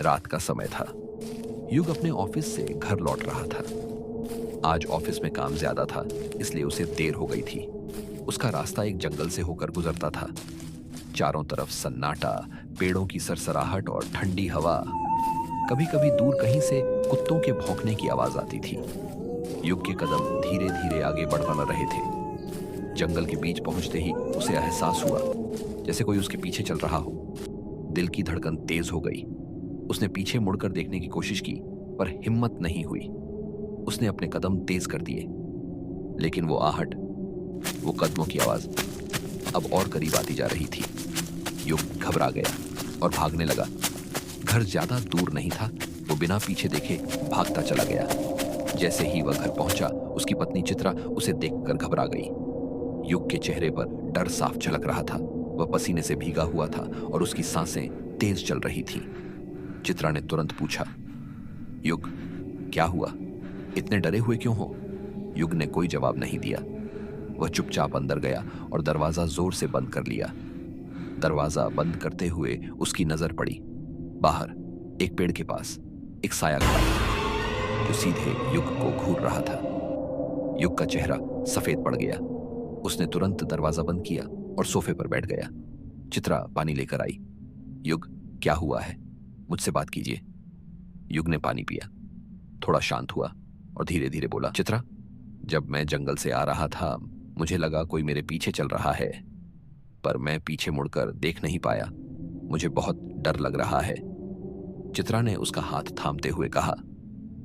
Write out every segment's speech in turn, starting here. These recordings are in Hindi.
रात का समय था। युग अपने ऑफिस से घर लौट रहा था। आज ऑफिस में काम ज्यादा था, इसलिए उसे देर हो गई थी। उसका रास्ता एक जंगल से होकर गुजरता था। चारों तरफ सन्नाटा, पेड़ों की सरसराहट और ठंडी हवा। कभी कभी दूर कहीं से कुत्तों के भौंकने की आवाज आती थी। युग के कदम धीरे धीरे आगे बढ़ रहे थे। जंगल के बीच पहुंचते ही उसे एहसास हुआ जैसे कोई उसके पीछे चल रहा हो। दिल की धड़कन तेज हो गई। उसने पीछे मुड़कर देखने की कोशिश की, पर हिम्मत नहीं हुई। उसने अपने कदम तेज कर दिए, लेकिन वो आहट, वो कदमों की आवाज अब और करीब आती जा रही थी। युग घबरा गया और भागने लगा। घर ज्यादा दूर नहीं था। वो बिना पीछे देखे भागता चला गया। जैसे ही वह घर पहुंचा, उसकी पत्नी चित्रा उसे देखकर घबरा गई। युग के चेहरे पर डर साफ झलक रहा था। वह पसीने से भीगा हुआ था और उसकी सांसें तेज चल रही थी। चित्रा ने तुरंत पूछा, युग, क्या हुआ? इतने डरे हुए क्यों हो? युग ने कोई जवाब नहीं दिया। वह चुपचाप अंदर गया और दरवाजा जोर से बंद कर लिया। दरवाजा बंद करते हुए उसकी नजर पड़ी। बाहर एक पेड़ के पास एक साया खड़ा था, जो सीधे युग को घूर रहा था। युग का चेहरा सफेद पड़ गया। उसने तुरंत दरवाजा बंद किया और सोफे पर बैठ गया। चित्रा पानी लेकर आई। युग, क्या हुआ है? मुझसे बात कीजिए। युग ने पानी पिया, थोड़ा शांत हुआ और धीरे धीरे बोला, चित्रा, जब मैं जंगल से आ रहा था, मुझे लगा कोई मेरे पीछे चल रहा है, पर मैं पीछे मुड़कर देख नहीं पाया। मुझे बहुत डर लग रहा है। चित्रा ने उसका हाथ थामते हुए कहा,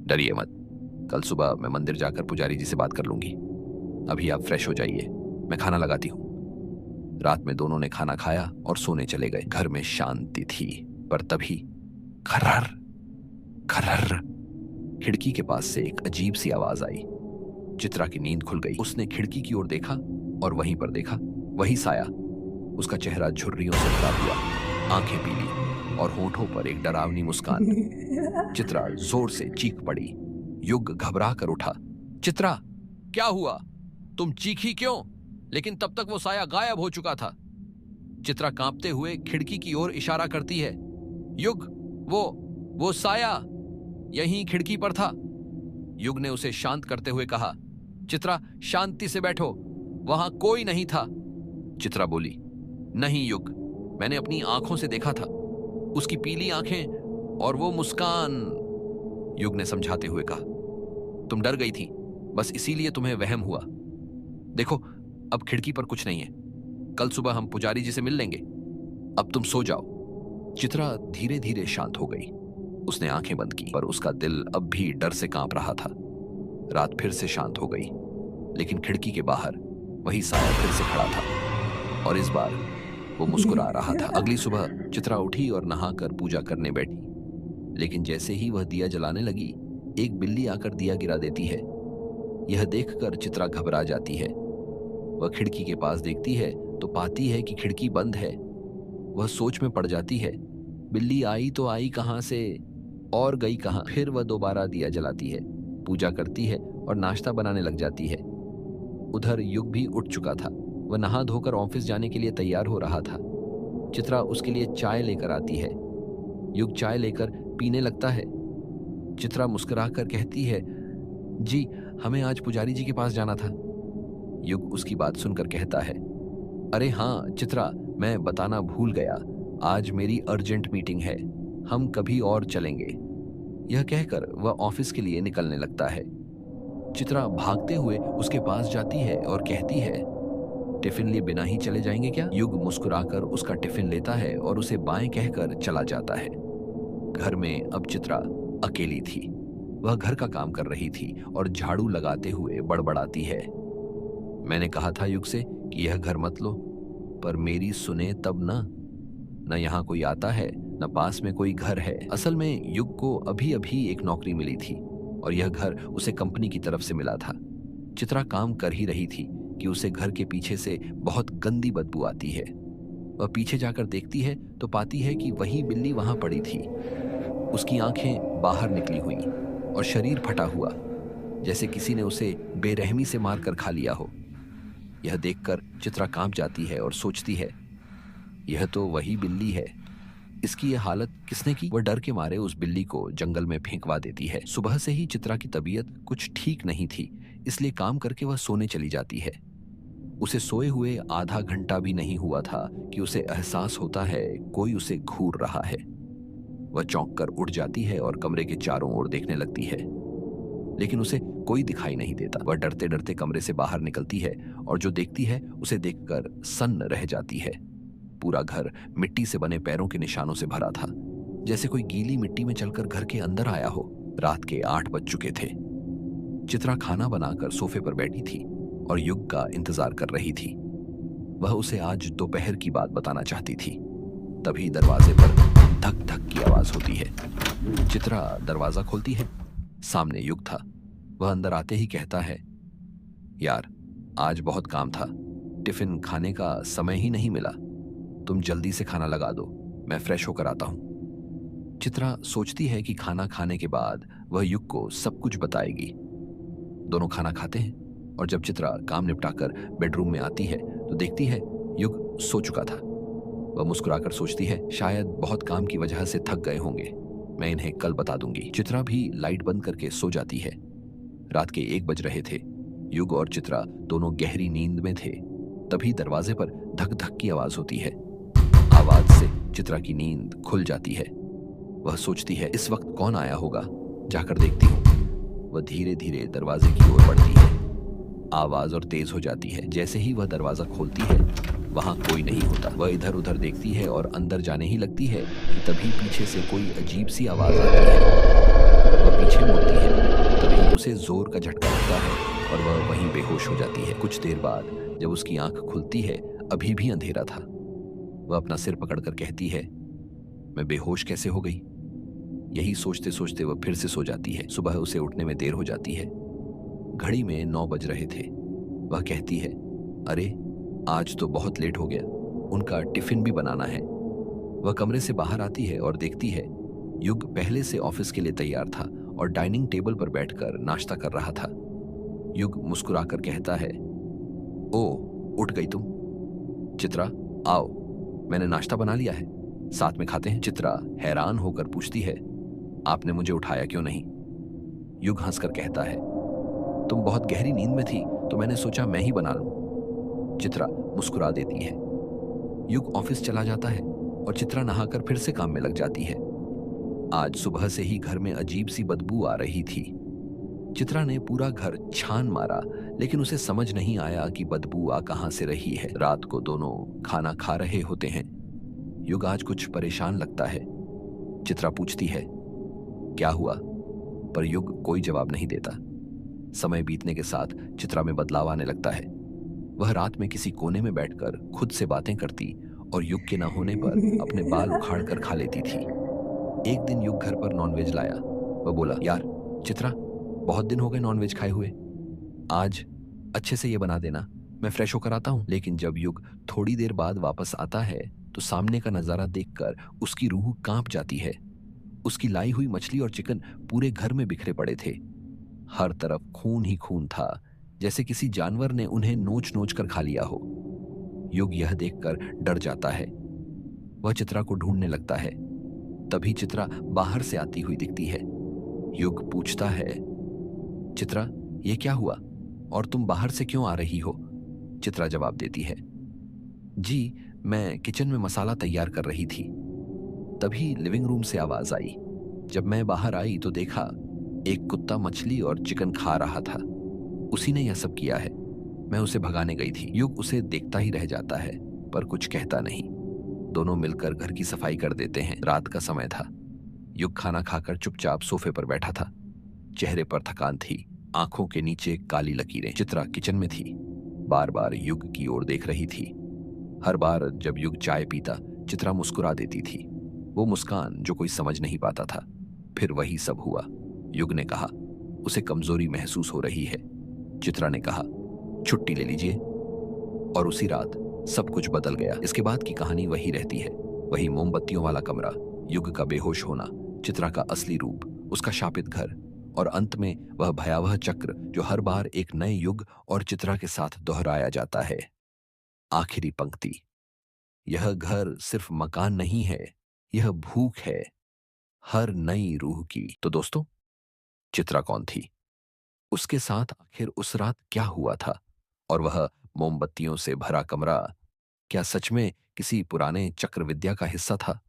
डरिए मत। कल सुबह मैं मंदिर जाकर पुजारी जी से बात कर लूंगी। अभी आप फ्रेश हो जाइए, मैं खाना लगाती हूँ। रात में दोनों ने खाना खाया और सोने चले गए। घर में शांति थी, पर तभी खर्रर खर्रर खिड़की के पास से एक अजीब सी आवाज आई। चित्रा की नींद खुल गई। उसने खिड़की की ओर देखा और वहीं पर देखा वही साया। उसका चेहरा झुर्रियों से भरा हुआ, आंखें पीली और होठों पर एक डरावनी मुस्कान। चित्रा जोर से चीख पड़ी। युग घबरा कर उठा। चित्रा, क्या हुआ? तुम चीखी क्यों? लेकिन तब तक वो साया गायब हो चुका था। चित्रा कांपते हुए खिड़की की ओर इशारा करती है। युग, वो साया यहीं खिड़की पर था। युग ने उसे शांत करते हुए कहा, चित्रा, शांति से बैठो, वहां कोई नहीं था। चित्रा बोली, नहीं युग, मैंने अपनी आंखों से देखा था, उसकी पीली आंखें और वो मुस्कान। युग ने समझाते हुए कहा, तुम डर गई थी, बस इसीलिए तुम्हें वहम हुआ। देखो, अब खिड़की पर कुछ नहीं है। कल सुबह हम पुजारी जी से मिल लेंगे। अब तुम सो जाओ। चित्रा धीरे धीरे शांत हो गई। उसने आंखें बंद की, पर उसका दिल अब भी डर से कांप रहा था। रात फिर से शांत हो गई, लेकिन खिड़की के बाहर वही साया फिर से खड़ा था, और इस बार वो मुस्कुरा रहा था। अगली सुबह चित्रा उठी और नहाकर पूजा करने बैठी, लेकिन जैसे ही वह दिया जलाने लगी, एक बिल्ली आकर दिया गिरा देती है। यह देखकर चित्रा घबरा जाती है। वह खिड़की के पास देखती है तो पाती है कि खिड़की बंद है। वह सोच में पड़ जाती है, बिल्ली आई तो आई कहां से और गई कहां। फिर वह दोबारा दिया जलाती है, पूजा करती है और नाश्ता बनाने लग जाती है। उधर युग भी उठ चुका था। वह नहा धोकर ऑफिस जाने के लिए तैयार हो रहा था। चित्रा उसके लिए चाय लेकर आती है। युग चाय लेकर पीने लगता है। चित्रा मुस्कुराकर कहती है, जी, हमें आज पुजारी जी के पास जाना था। युग उसकी बात सुनकर कहता है, अरे हाँ चित्रा, मैं बताना भूल गया, आज मेरी अर्जेंट मीटिंग है, हम कभी और चलेंगे। यह कहकर वह ऑफिस के लिए निकलने लगता है। चित्रा भागते हुए उसके पास जाती है और कहती है, टिफिन लिए बिना ही चले जाएंगे क्या? युग मुस्कुराकर उसका टिफिन लेता है और उसे बाएं कहकर चला जाता है। घर में अब चित्रा अकेली थी। वह घर का काम कर रही थी और झाड़ू लगाते हुए बड़बड़ाती है, मैंने कहा था युग से कि यह घर मत लो, पर मेरी सुने तब ना। न यहाँ कोई आता है, न पास में कोई घर है। असल में युग को अभी अभी एक नौकरी मिली थी और यह घर उसे कंपनी की तरफ से मिला था। चित्रा काम कर ही रही थी कि उसे घर के पीछे से बहुत गंदी बदबू आती है। वह पीछे जाकर देखती है तो पाती है कि वही बिल्ली वहां पड़ी थी। उसकी आंखें बाहर निकली हुई और शरीर फटा हुआ, जैसे किसी ने उसे बेरहमी से मारकर खा लिया हो। यह देखकर चित्रा कांप जाती है और सोचती है, यह तो वही बिल्ली है, इसकी ये हालत किसने की? वह डर के मारे उस बिल्ली को जंगल में फेंकवा देती है। सुबह से ही चित्रा की तबीयत कुछ ठीक नहीं थी, इसलिए काम करके वह सोने चली जाती है। उसे सोए हुए आधा घंटा भी नहीं हुआ था कि उसे एहसास होता है कोई उसे घूर रहा है। वह चौंक कर उठ जाती है और कमरे के चारों ओर देखने लगती है, लेकिन उसे कोई दिखाई नहीं देता। वह डरते डरते कमरे से बाहर निकलती है और जो देखती है उसे देखकर सन्न रह जाती है। पूरा घर मिट्टी से बने पैरों के निशानों से भरा था, जैसे कोई गीली मिट्टी में चलकर घर के अंदर आया हो। रात के 8 बज चुके थे। चित्रा खाना बनाकर सोफे पर बैठी थी और युग का इंतजार कर रही थी। वह उसे आज दोपहर की बात बताना चाहती थी। तभी दरवाजे पर धक धक की आवाज होती है। चित्रा दरवाजा खोलती है। सामने युग था। वह अंदर आते ही कहता है, यार आज बहुत काम था, टिफिन खाने का समय ही नहीं मिला। तुम जल्दी से खाना लगा दो, मैं फ्रेश होकर आता हूं। चित्रा सोचती है कि खाना खाने के बाद वह युग को सब कुछ बताएगी। दोनों खाना खाते हैं और जब चित्रा काम निपटाकर बेडरूम में आती है तो देखती है युग सो चुका था। वह मुस्कुराकर सोचती है, शायद बहुत काम की वजह से थक गए होंगे, मैं इन्हें कल बता दूंगी। चित्रा भी लाइट बंद करके सो जाती है। रात के 1 बज रहे थे। युग और चित्रा दोनों गहरी नींद में थे। तभी दरवाजे पर धक धक की आवाज होती है। आवाज से चित्रा की नींद खुल जाती है। वह सोचती है, इस वक्त कौन आया होगा, जाकर देखती हूँ। वह धीरे धीरे दरवाजे की ओर बढ़ती है। आवाज और तेज हो जाती है। जैसे ही वह दरवाजा खोलती है, वहां कोई नहीं होता। वह इधर उधर देखती है और अंदर जाने ही लगती है कि तभी पीछे से कोई अजीब सी आवाज आती है। वह पीछे मुड़ती है, तभी उसे जोर का झटका लगता है और वह वहीं बेहोश हो जाती है। कुछ देर बाद जब उसकी आंख खुलती है, अभी भी अंधेरा था। वह अपना सिर पकड़कर कहती है, मैं बेहोश कैसे हो गई? यही सोचते सोचते वह फिर से सो जाती है। सुबह उसे उठने में देर हो जाती है। घड़ी में 9 बज रहे थे। वह कहती है, अरे आज तो बहुत लेट हो गया, उनका टिफिन भी बनाना है। वह कमरे से बाहर आती है और देखती है युग पहले से ऑफिस के लिए तैयार था और डाइनिंग टेबल पर बैठकर नाश्ता कर रहा था। युग मुस्कुराकर कहता है, ओ उठ गई तुम? चित्रा आओ, मैंने नाश्ता बना लिया है, साथ में खाते हैं। चित्रा हैरान होकर पूछती है, आपने मुझे उठाया क्यों नहीं? युग हंसकर कहता है, तुम बहुत गहरी नींद में थी तो मैंने सोचा मैं ही बना लूं। चित्रा मुस्कुरा देती है। युग ऑफिस चला जाता है और चित्रा नहाकर फिर से काम में लग जाती है। आज सुबह से ही घर में अजीब सी बदबू आ रही थी। चित्रा ने पूरा घर छान मारा, लेकिन उसे समझ नहीं आया कि बदबू आ कहां से रही है। रात को दोनों खाना खा रहे होते हैं। युग आज कुछ परेशान लगता है। चित्रा पूछती है, क्या हुआ? पर युग कोई जवाब नहीं देता। समय बीतने के साथ चित्रा में बदलाव आने लगता है। वह रात में किसी कोने में बैठकर खुद से बातें करती और युग के न होने पर अपने बाल उखाड़ कर खा लेती थी। एक दिन युग घर पर नॉनवेज लाया। वह बोला, यार चित्रा, बहुत दिन हो गए नॉनवेज खाए हुए, आज अच्छे से ये बना देना, मैं फ्रेश होकर आता हूं। लेकिन जब युग थोड़ी देर बाद वापस आता है तो सामने का नजारा देखकर उसकी रूह कांप जाती है। उसकी लाई हुई मछली और चिकन पूरे घर में बिखरे पड़े थे। हर तरफ खून ही खून था, जैसे किसी जानवर ने उन्हें नोच नोच कर खा लिया हो। युग यह देखकर डर जाता है। वह चित्रा को ढूंढने लगता है। तभी चित्रा बाहर से आती हुई दिखती है। युग पूछता है, चित्रा ये क्या हुआ और तुम बाहर से क्यों आ रही हो? चित्रा जवाब देती है, जी मैं किचन में मसाला तैयार कर रही थी। तभी लिविंग रूम से आवाज आई। जब मैं बाहर आई तो देखा एक कुत्ता मछली और चिकन खा रहा था। उसी ने यह सब किया है। मैं उसे भगाने गई थी। युग उसे देखता ही रह जाता है पर कुछ कहता नहीं। दोनों मिलकर घर की सफाई कर देते हैं। रात का समय था। युग खाना खाकर चुपचाप सोफे पर बैठा था। चेहरे पर थकान थी, आंखों के नीचे काली लकीरें। चित्रा किचन में थी, बार बार युग की ओर देख रही थी। हर बार जब युग चाय पीता, चित्रा मुस्कुरा देती थी। वो मुस्कान जो कोई समझ नहीं पाता था। फिर वही सब हुआ। युग ने कहा, उसे कमजोरी महसूस हो रही है। चित्रा ने कहा, छुट्टी ले लीजिए। और उसी रात सब कुछ बदल गया। इसके बाद की कहानी वही रहती है। वही मोमबत्तियों वाला कमरा, युग का बेहोश होना, चित्रा का असली रूप, उसका शापित घर और अंत में वह भयावह चक्र जो हर बार एक नए युग और चित्रा के साथ दोहराया जाता है। आखिरी पंक्ति, यह घर सिर्फ मकान नहीं है, यह भूख है हर नई रूह की। तो दोस्तों, चित्रा कौन थी? उसके साथ आखिर उस रात क्या हुआ था? और वह मोमबत्तियों से भरा कमरा क्या सच में किसी पुराने चक्रविद्या का हिस्सा था?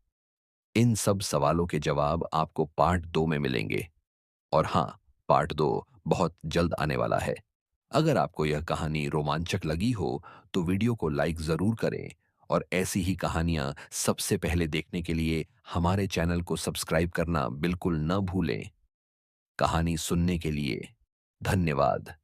इन सब सवालों के जवाब आपको पार्ट 2 में मिलेंगे। और हाँ, पार्ट 2 बहुत जल्द आने वाला है। अगर आपको यह कहानी रोमांचक लगी हो, तो वीडियो को लाइक ज़रूर करें और ऐसी ही कहानियाँ सबसे पहले देखने के लिए हमारे चैनल को सब्सक्राइब करना बिल्कुल न भूलें। कहानी सुनने के लिए धन्यवाद।